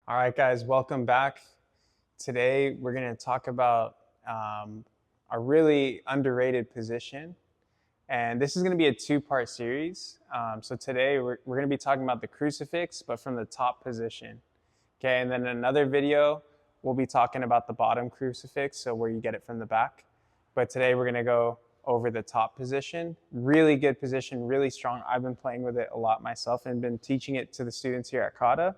All right, guys, welcome back. Today, we're going to talk about a really underrated position. And this is going to be a two-part series. So today, we're going to be talking about the crucifix, but from the top position. Okay, and then in another video, we'll be talking about the bottom crucifix, so where you get it from the back. But today, we're going to go over the top position. Really good position, really strong. I've been playing with it a lot myself and been teaching it to the students here at Kata.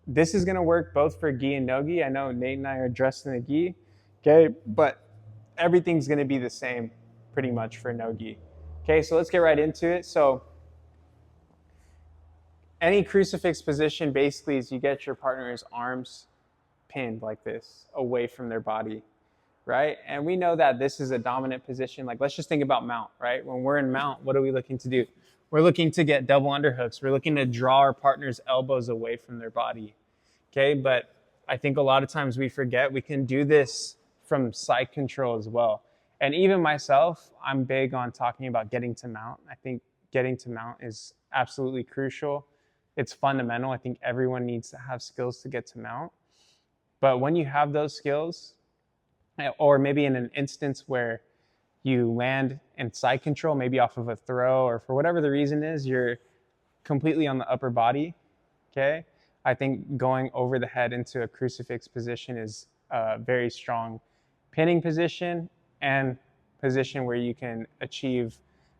This is going to work both for gi and no gi. I know Nate and I are dressed in a gi, okay, but everything's going to be the same pretty much for no gi. Okay, so let's get right into it. So any crucifix position basically is you get your partner's arms pinned like this away from their body, right? And we know that this is a dominant position. Like, let's just think about mount, right? When we're in mount, what are we looking to do? We're looking to get double underhooks. We're looking to draw our partner's elbows away from their body, okay? But I think a lot of times we forget we can do this from side control as well. And even myself, I'm big on talking about getting to mount. I think getting to mount is absolutely crucial. It's fundamental. I think everyone needs to have skills to get to mount. But when you have those skills, or maybe in an instance where you land in side control, maybe off of a throw, or for whatever the reason is, you're completely on the upper body, okay? I think going over the head into a crucifix position is a very strong pinning position and position where you can achieve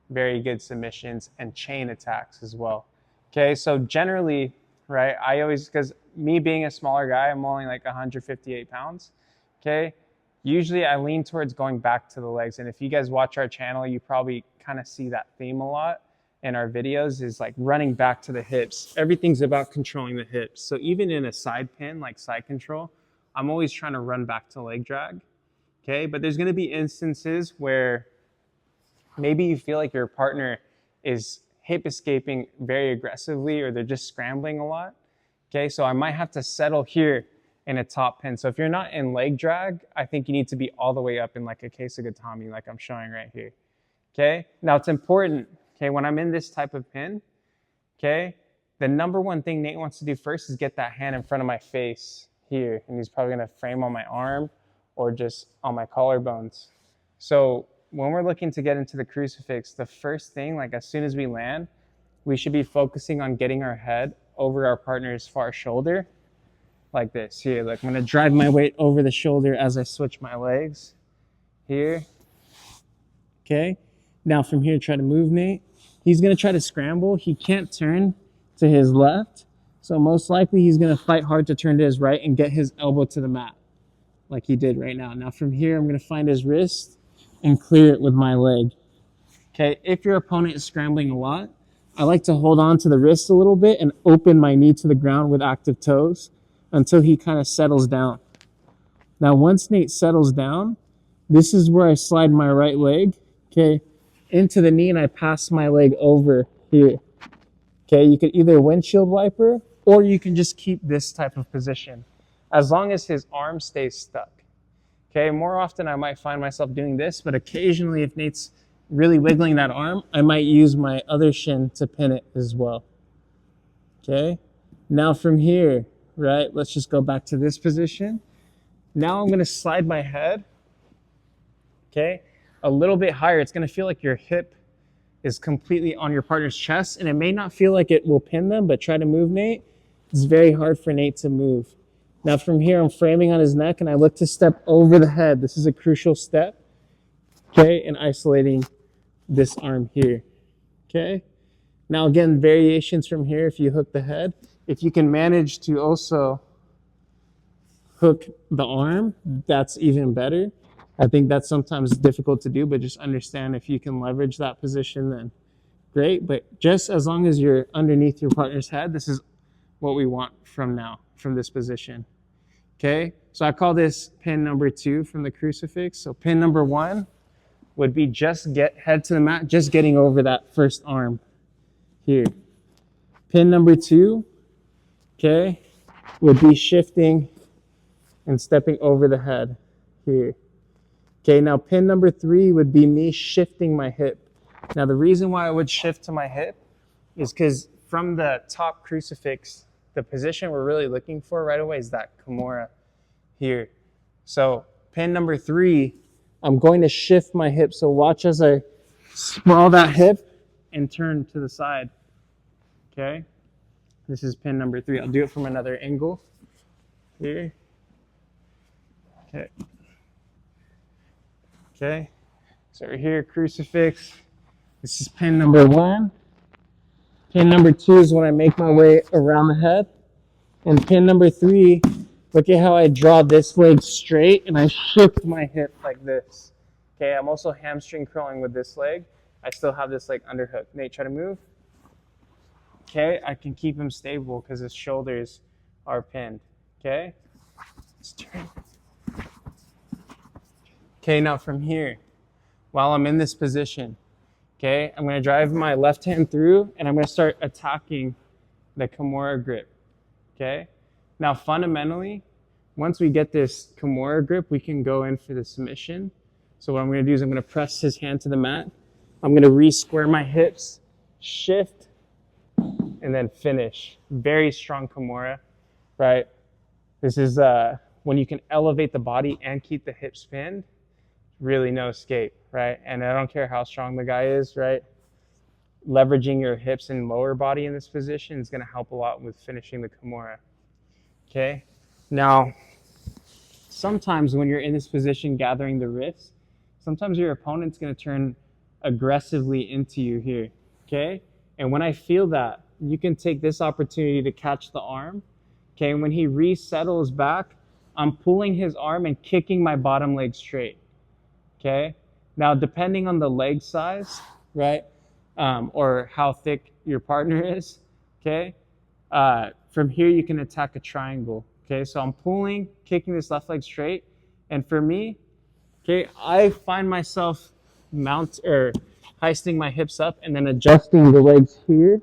very good submissions and chain attacks as well. Okay, so generally, right, I always, because me being a smaller guy, I'm only like 158 pounds, okay? Usually I lean towards going back to the legs. And if you guys watch our channel, you probably kind of see that theme a lot in our videos, is like running back to the hips. Everything's about controlling the hips. So even in a side pin, like side control, I'm always trying to run back to leg drag, okay? But there's gonna be instances where maybe you feel like your partner is hip escaping very aggressively, or they're just scrambling a lot, okay? So I might have to settle here in a top pin. So if you're not in leg drag, I think you need to be all the way up in like a Keisugatami, like I'm showing right here, okay? Now it's important, okay, when I'm in this type of pin, okay, the number one thing Nate wants to do first is get that hand in front of my face here, and he's probably gonna frame on my arm or just on my collarbones. So when we're looking to get into the crucifix, the first thing, like as soon as we land, we should be focusing on getting our head over our partner's far shoulder, like this here. Like I'm gonna drive my weight over the shoulder as I switch my legs here, okay? Now from here, try to move Nate. He's gonna try to scramble. He can't turn to his left, so most likely he's gonna fight hard to turn to his right and get his elbow to the mat, like he did right now. Now from here, I'm gonna find his wrist and clear it with my leg, okay? If your opponent is scrambling a lot, I like to hold on to the wrist a little bit and open my knee to the ground with active toes until he kind of settles down. Now, once Nate settles down, this is where I slide my right leg, okay, into the knee, and I pass my leg over here. Okay, you could either windshield wiper, or you can just keep this type of position, as long as his arm stays stuck. Okay, more often I might find myself doing this, but occasionally if Nate's really wiggling that arm, I might use my other shin to pin it as well. Okay, now from here, right, let's just go back to this position. Now I'm gonna slide my head, okay, a little bit higher. It's gonna feel like your hip is completely on your partner's chest, and it may not feel like it will pin them, but try to move Nate. It's very hard for Nate to move. Now from here, I'm framing on his neck, and I look to step over the head. This is a crucial step, okay, and isolating this arm here, okay? Now again, variations from here if you hook the head. If you can manage to also hook the arm, that's even better. I think that's sometimes difficult to do, but just understand if you can leverage that position, then great. But just as long as you're underneath your partner's head, this is what we want from now, from this position. Okay, so I call this pin number 2 from the crucifix. So pin number 1 would be just get head to the mat, just getting over that first arm here. Pin number 2, okay, would be shifting and stepping over the head here. Okay, now pin number 3 would be me shifting my hip. Now the reason why I would shift to my hip is because from the top crucifix the position we're really looking for right away is that kimura here. So pin number 3, I'm going to shift my hip. So watch as I sprawl that hip and turn to the side. Okay, this is pin number 3. I'll do it from another angle here. Okay. Okay, so we're here, crucifix. This is pin number 1. Pin number 2 is when I make my way around the head. And pin number 3, look at how I draw this leg straight and I shift my hip like this. Okay, I'm also hamstring curling with this leg. I still have this leg underhook. Nate, try to move. Okay, I can keep him stable because his shoulders are pinned. Okay, let's turn. Okay, now from here, while I'm in this position, okay, I'm going to drive my left hand through and I'm going to start attacking the kimura grip. Okay, now fundamentally, once we get this kimura grip, we can go in for the submission. So what I'm going to do is I'm going to press his hand to the mat. I'm going to re-square my hips, shift, and then finish. Very strong kimura, right? This is when you can elevate the body and keep the hips pinned, really no escape, right? And I don't care how strong the guy is, right? Leveraging your hips and lower body in this position is going to help a lot with finishing the kimura. Okay, now sometimes when you're in this position gathering the wrists, sometimes your opponent's going to turn aggressively into you here. Okay, and when I feel that, you can take this opportunity to catch the arm. Okay, and when he resettles back, I'm pulling his arm and kicking my bottom leg straight. Okay, now depending on the leg size, right, or how thick your partner is, okay, from here you can attack a triangle. Okay, so I'm pulling, kicking this left leg straight, and for me, okay, I find myself heisting my hips up and then adjusting the legs here,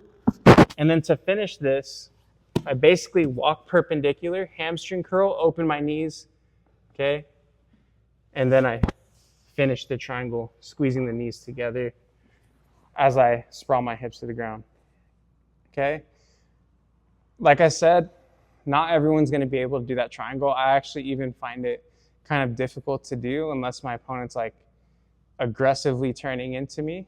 and then to finish this, I basically walk perpendicular, hamstring curl, open my knees, okay, and then I finish the triangle, squeezing the knees together as I sprawl my hips to the ground. Okay? Like I said, not everyone's going to be able to do that triangle. I actually even find it kind of difficult to do unless my opponent's like aggressively turning into me.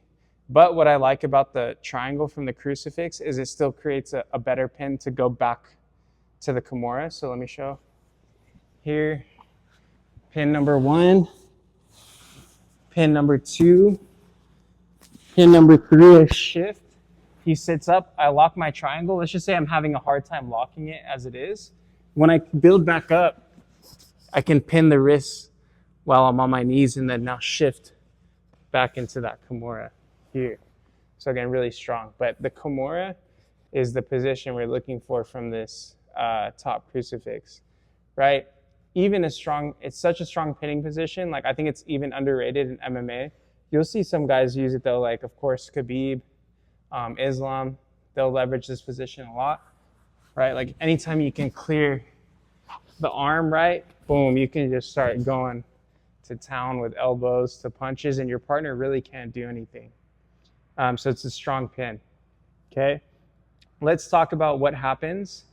But what I like about the triangle from the crucifix is it still creates a better pin to go back to the kimura. So let me show. Here, pin number 1. Pin number 2, pin number 3 is shift. He sits up, I lock my triangle. Let's just say I'm having a hard time locking it as it is. When I build back up, I can pin the wrists while I'm on my knees and then now shift back into that kimura here. So again, really strong. But the kimura is the position we're looking for from this top crucifix, right? Even it's such a strong pinning position. Like I think it's even underrated in MMA. You'll see some guys use it though, like of course Khabib, Islam, they'll leverage this position a lot, right? Like anytime you can clear the arm, right, boom, you can just start going to town with elbows to punches and your partner really can't do anything. So it's a strong pin, okay? Let's talk about what happens,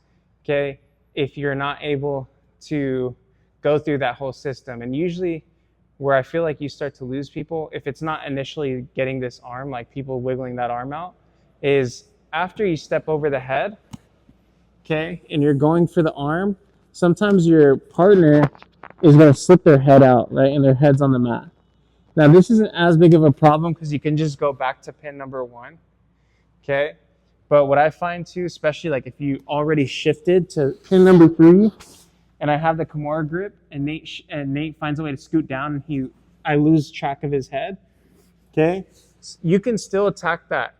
okay, if you're not able to go through that whole system. And usually where I feel like you start to lose people, if it's not initially getting this arm, like people wiggling that arm out, is after you step over the head, okay, and you're going for the arm, sometimes your partner is going to slip their head out, right, and their head's on the mat. Now this isn't as big of a problem because you can just go back to pin number 1, okay? But what I find too, especially like if you already shifted to pin number 3, and I have the kimura grip, and Nate finds a way to scoot down, and I lose track of his head. Okay, you can still attack that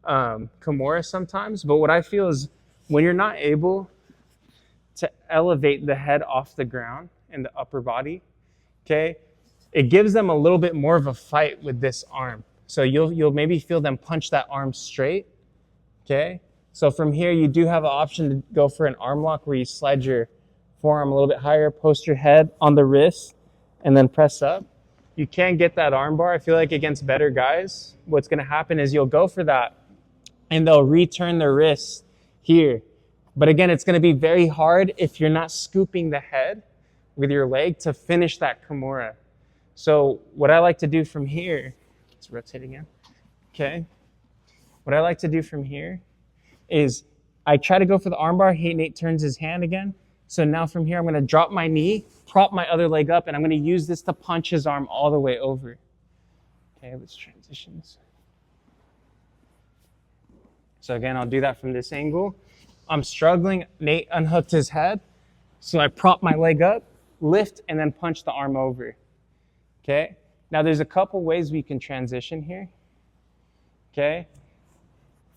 kimura sometimes, but what I feel is when you're not able to elevate the head off the ground and the upper body, okay, it gives them a little bit more of a fight with this arm. So you'll maybe feel them punch that arm straight. Okay, so from here you do have an option to go for an arm lock where you slide your forearm a little bit higher, post your head on the wrist, and then press up. You can get that arm bar. I feel like against better guys, what's going to happen is you'll go for that, and they'll return their wrists here, But again, it's going to be very hard if you're not scooping the head with your leg to finish that kimura. So what I like to do from here, let's rotate again, okay? What I like to do from here is I try to go for the armbar. Nate turns his hand again. So now from here, I'm going to drop my knee, prop my other leg up, and I'm going to use this to punch his arm all the way over. Okay, let's transition this. So again, I'll do that from this angle. I'm struggling. Nate unhooked his head. So I prop my leg up, lift, and then punch the arm over. Okay? Now there's a couple ways we can transition here. Okay?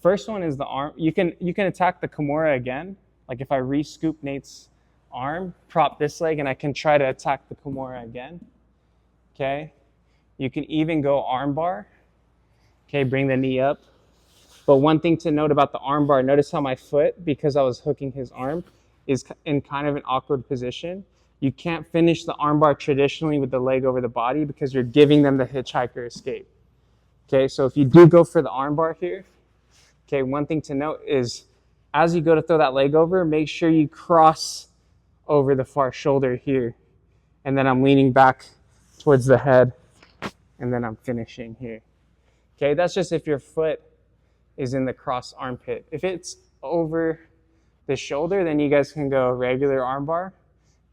First one is the arm. You can attack the kimura again. Like if I re-scoop Nate's arm, prop this leg, and I can try to attack the kimura again. Okay? You can even go armbar. Okay, bring the knee up. But one thing to note about the armbar, notice how my foot, because I was hooking his arm, is in kind of an awkward position. You can't finish the armbar traditionally with the leg over the body because you're giving them the hitchhiker escape. Okay, so if you do go for the armbar here, okay, one thing to note is as you go to throw that leg over, make sure you cross over the far shoulder here. And then I'm leaning back towards the head, and then I'm finishing here. Okay, that's just if your foot is in the cross armpit. If it's over the shoulder, then you guys can go regular armbar.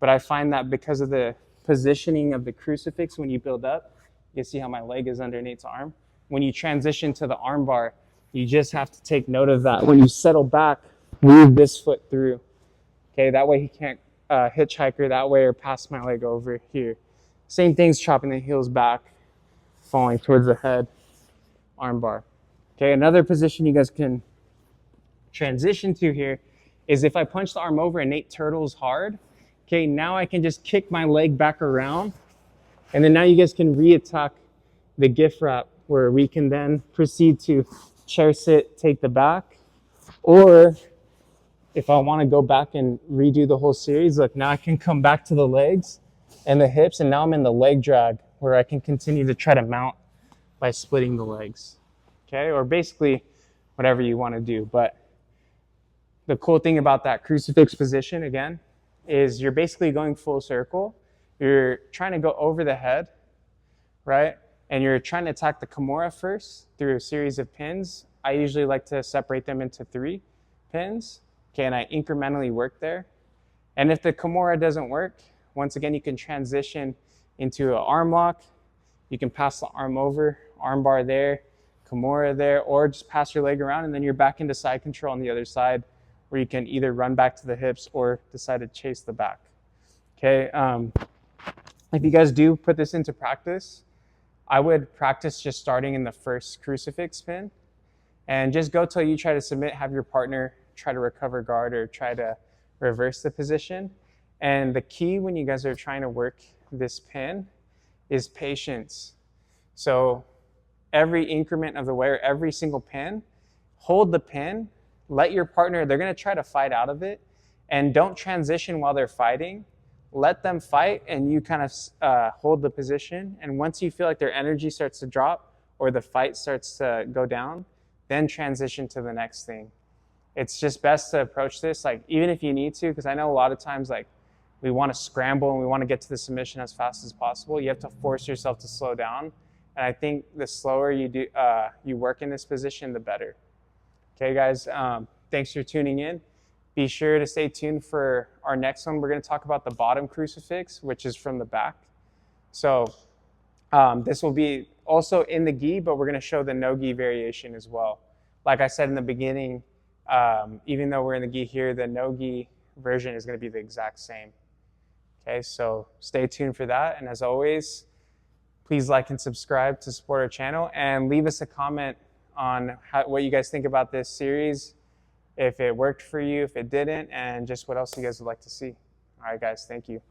But I find that because of the positioning of the crucifix when you build up, you see how my leg is under Nate's arm. When you transition to the armbar, you just have to take note of that. When you settle back, move this foot through. Okay, that way he can't hitchhiker that way or pass my leg over here. Same thing's chopping the heels back, falling towards the head, armbar. Okay, another position you guys can transition to here is if I punch the arm over and Nate turtles hard, okay, now I can just kick my leg back around, and then now you guys can re-attack the gift wrap where we can then proceed to chair sit, take the back, or if I want to go back and redo the whole series, look, now I can come back to the legs and the hips, and now I'm in the leg drag where I can continue to try to mount by splitting the legs. Okay, or basically whatever you want to do. But the cool thing about that crucifix position, again, is you're basically going full circle. You're trying to go over the head, right? And you're trying to attack the kimura first through a series of pins. I usually like to separate them into 3 pins. Okay, and I incrementally work there. And if the kimura doesn't work, once again, you can transition into an arm lock. You can pass the arm over, arm bar there, kimura there, or just pass your leg around, and then you're back into side control on the other side, where you can either run back to the hips or decide to chase the back. Okay, if you guys do put this into practice, I would practice just starting in the first crucifix pin, and just go till you try to submit, have your partner try to recover guard or try to reverse the position. And the key when you guys are trying to work this pin is patience. So every increment of the way, or every single pin, hold the pin, let your partner, they're going to try to fight out of it, and don't transition while they're fighting. Let them fight, and you kind of hold the position. And once you feel like their energy starts to drop or the fight starts to go down, then transition to the next thing. It's just best to approach this, like, even if you need to, because I know a lot of times, like, we want to scramble and we want to get to the submission as fast as possible. You have to force yourself to slow down. And I think the slower you do, you work in this position, the better. Okay, guys, thanks for tuning in. Be sure to stay tuned for our next one. We're going to talk about the bottom crucifix, which is from the back. So this will be also in the gi, but we're going to show the no gi variation as well. Like I said in the beginning, even though we're in the gi here, the no gi version is going to be the exact same. Okay, so stay tuned for that. And as always, please like and subscribe to support our channel, and leave us a comment on what you guys think about this series, if it worked for you, if it didn't, and just what else you guys would like to see. All right, guys, thank you.